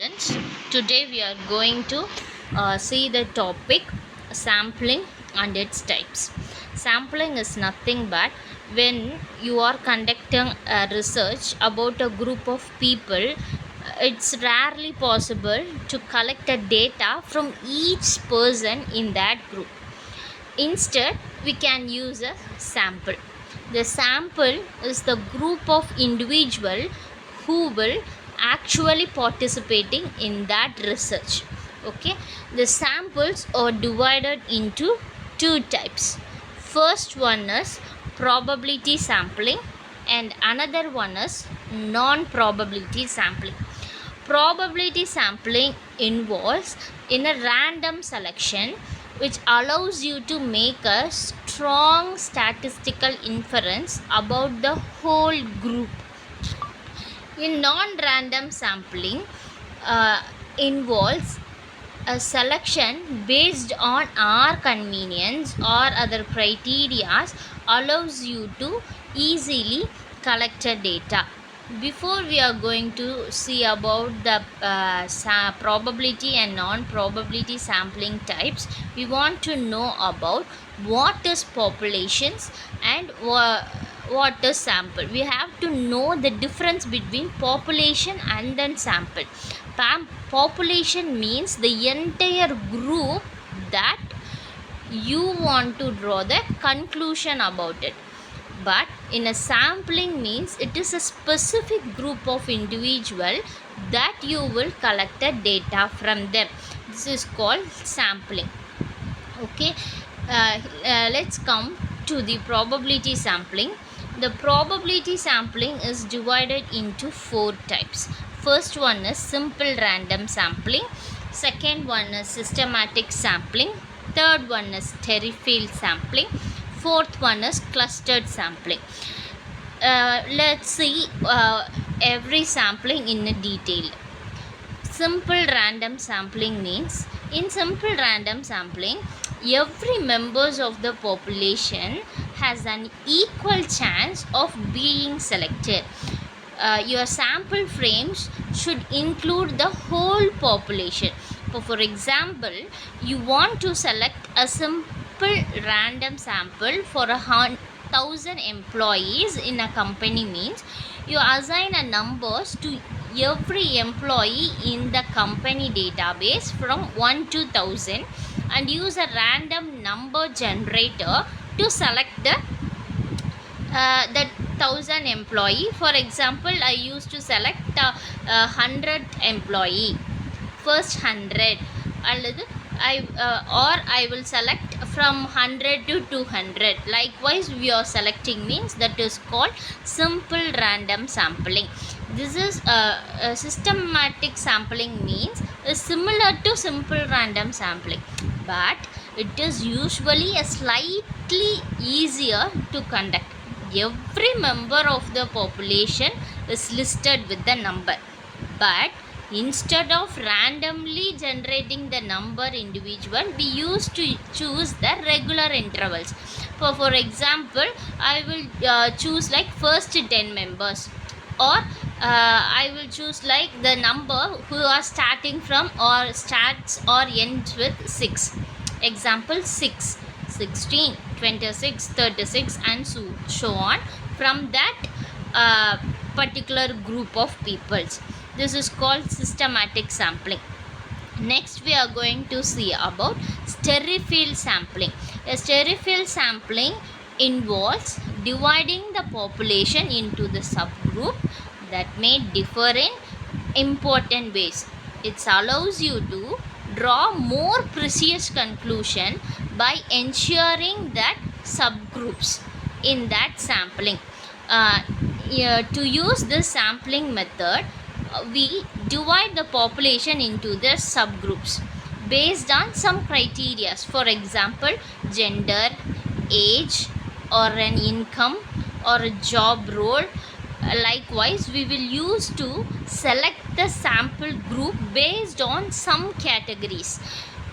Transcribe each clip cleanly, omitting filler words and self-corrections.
students, today we are going to see the topic sampling and its types. Sampling is nothing but when you are conducting a research about a group of people, it's rarely possible to collect the data from each person in that group. Instead, we can use a sample. The sample is the group of individuals who will actually participating in that research. Okay, the samples are divided into two types. First one is probability sampling and another one is non-probability sampling. Probability sampling involves in a random selection which allows you to make a strong statistical inference about the whole group. In non-random sampling involves a selection based on our convenience or other criteria, allows you to easily collect the data. Before we are going to see about the probability and non-probability sampling types, we want to know about what is populations and what is sample. We have to know the difference between population and then sample. Population means the entire group that you want to draw the conclusion about it, but in a sampling means it is a specific group of individual that you will collect the data from them. This is called sampling. Okay, let's come to the probability sampling. The probability sampling is divided into four types. First one is simple random sampling, second one is systematic sampling, third one is Stereo-field sampling, fourth one is clustered sampling. Let's see every sampling in a detail. Simple random sampling means, in simple random sampling, every members of the population has an equal chance of being selected. Your sample frames should include the whole population. For example, you want to select a simple random sample for 1,000 employees in a company means you assign a numbers to every employee in the company database from 1 to 1,000 and use a random number generator to select the 1,000 employee. For example, I used to select 100 employee, first 100, I will select from 100 to 200. Likewise, we are selecting means that is called simple random sampling. This is a systematic sampling means is similar to simple random sampling, but it is usually a slightly easier to conduct. Every member of the population is listed with the number, but instead of randomly generating the number individual, we used to choose the regular intervals. For example, I will choose like first 10 members, or I will choose like the number who are starting from or starts or ends with 6. Example 6, 16, 26, 36 and so on from that particular group of peoples. This is called systematic sampling. Next, we are going to see about Stereo-field sampling. A Stereo-field sampling involves dividing the population into the subgroup that may differ in important ways. It allows you to draw more precise conclusion by ensuring that subgroups in that sampling. To use this sampling method, we divide the population into the subgroups based on some criteria. For example, gender, age, or an income, or a job role. Likewise, we will use to select the sample group based on some categories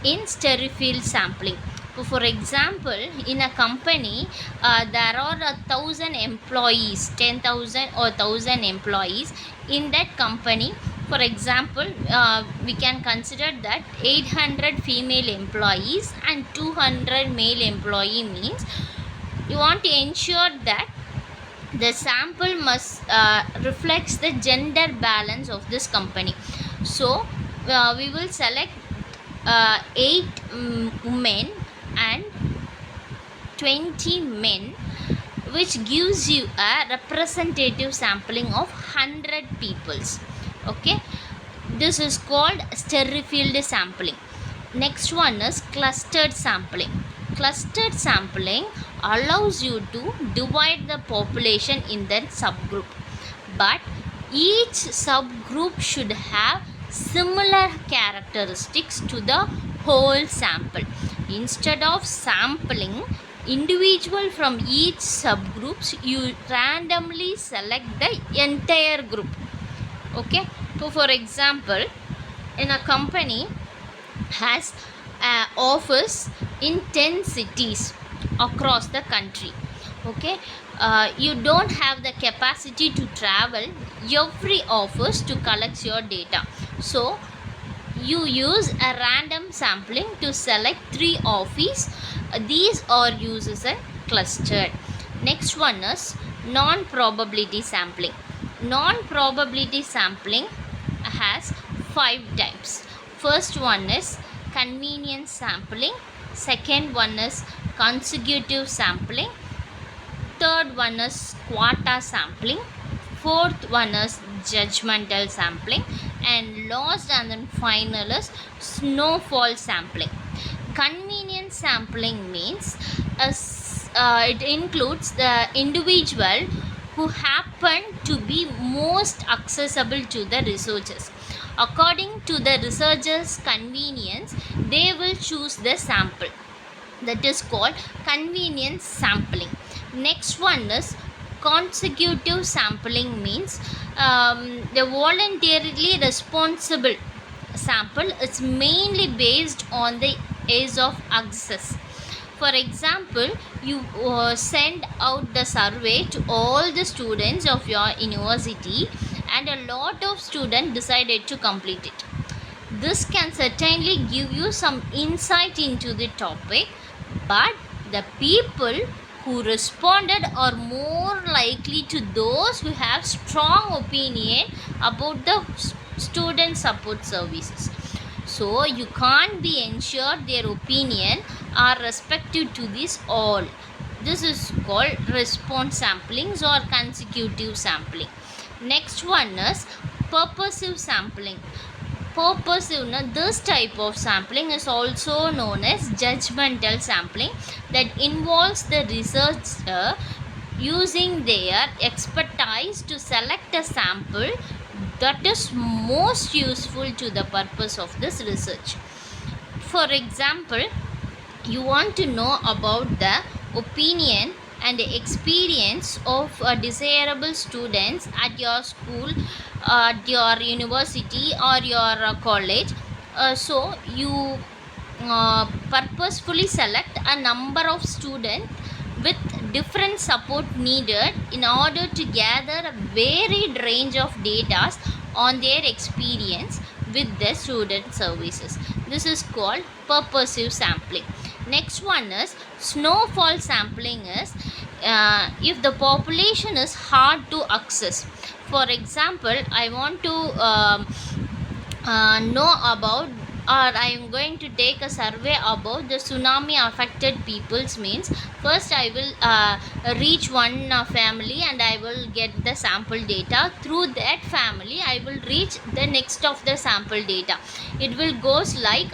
in Stereo-field sampling. For example, in a company, there are 1,000 employees, 10,000 or 1,000 employees. In that company, For example, we can consider that 800 female employees and 200 male employee means you want to ensure that the sample must reflects the gender balance of this company. So we will select 8 women and 20 men, which gives you a representative sampling of 100 peoples. Okay, this is called Sterfield sampling. Next one is clustered sampling. Clustered sampling allows you to divide the population in their subgroup, but each subgroup should have similar characteristics to the whole sample. Instead of sampling individual from each subgroups, you randomly select the entire group. Okay, so for example, in a company has an office in 10 cities across the country. Okay, you don't have the capacity to travel every office to collect your data, so you use a random sampling to select 3 office. These are used as a clustered. Next one is non-probability sampling. Non-probability sampling has 5 types. First one is convenience sampling, second one is consecutive sampling, third one is quota sampling, fourth one is judgmental sampling, and last and then final is snowfall sampling. Convenience sampling means it includes the individual who happen to be most accessible to the researchers. According to the researchers' convenience, they will choose the sample. That is called convenience sampling. Next one is consecutive sampling means the voluntarily responsible sample is mainly based on the ease of access. For example, you send out the survey to all the students of your university and a lot of students decided to complete it. This can certainly give you some insight into the topic, but the people who responded are more likely to those who have strong opinion about the student support services. So you can't be ensured their opinion are respective to this all. This is called response samplings or consecutive sampling. Next one is purposive sampling. This type of sampling is also known as judgmental sampling, that involves the researcher using their expertise to select a sample that is most useful to the purpose of this research. For example, you want to know about the opinion and the experience of desirable students at your school, at your university or your college. So you purposefully select a number of students with different support needed in order to gather a varied range of data on their experience with the student services. This is called purposive sampling. Next one is snowfall sampling is if the population is hard to access. For example, I want to know about, or I am going to take a survey about the tsunami affected peoples means first I will reach one family and I will get the sample data. Through that family I will reach the next of the sample data. It will goes like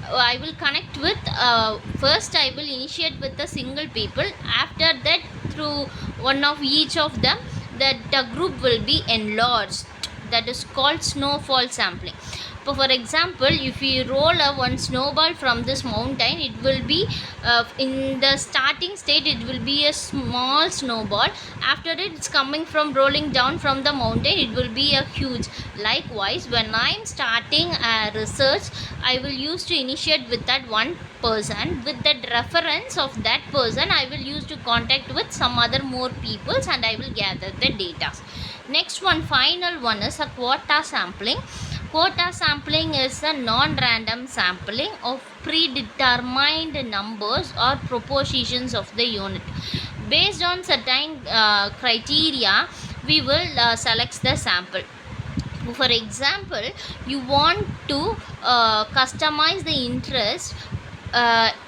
I will connect with first I will initiate with a single people. After that, through one of each of them, that the group will be enlarged. That is called snowfall sampling. So for example, if we roll one snowball from this mountain, it will be in the starting state it will be a small snowball. After it, it's coming from rolling down from the mountain, it will be a huge. Likewise, when I'm starting research, I will use to initiate with that one person. With that reference of that person, I will use to contact with some other more peoples and I will gather the data. Next one, final one is a quota sampling. Quota sampling is a non-random sampling of predetermined numbers or propositions of the unit. Based on certain criteria, we will select the sample. For example, you want to customize the interest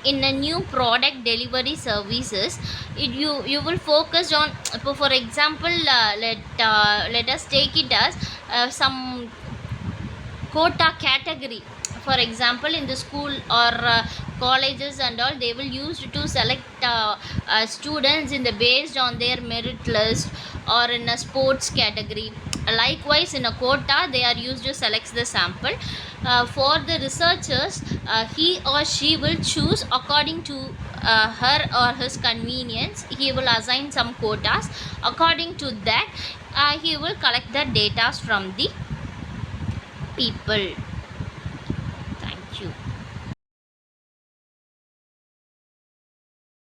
in a new product delivery services. You will focus on, for example, let us take it as some quota category. For example, in the school or colleges and all, they will use to select students in the based on their merit list, or in a sports category. Likewise, in a quota, they are used to select the sample. For the researchers, he or she will choose according to her or his convenience. He will assign some quotas. According to that, he will collect the data from the people. Thank you.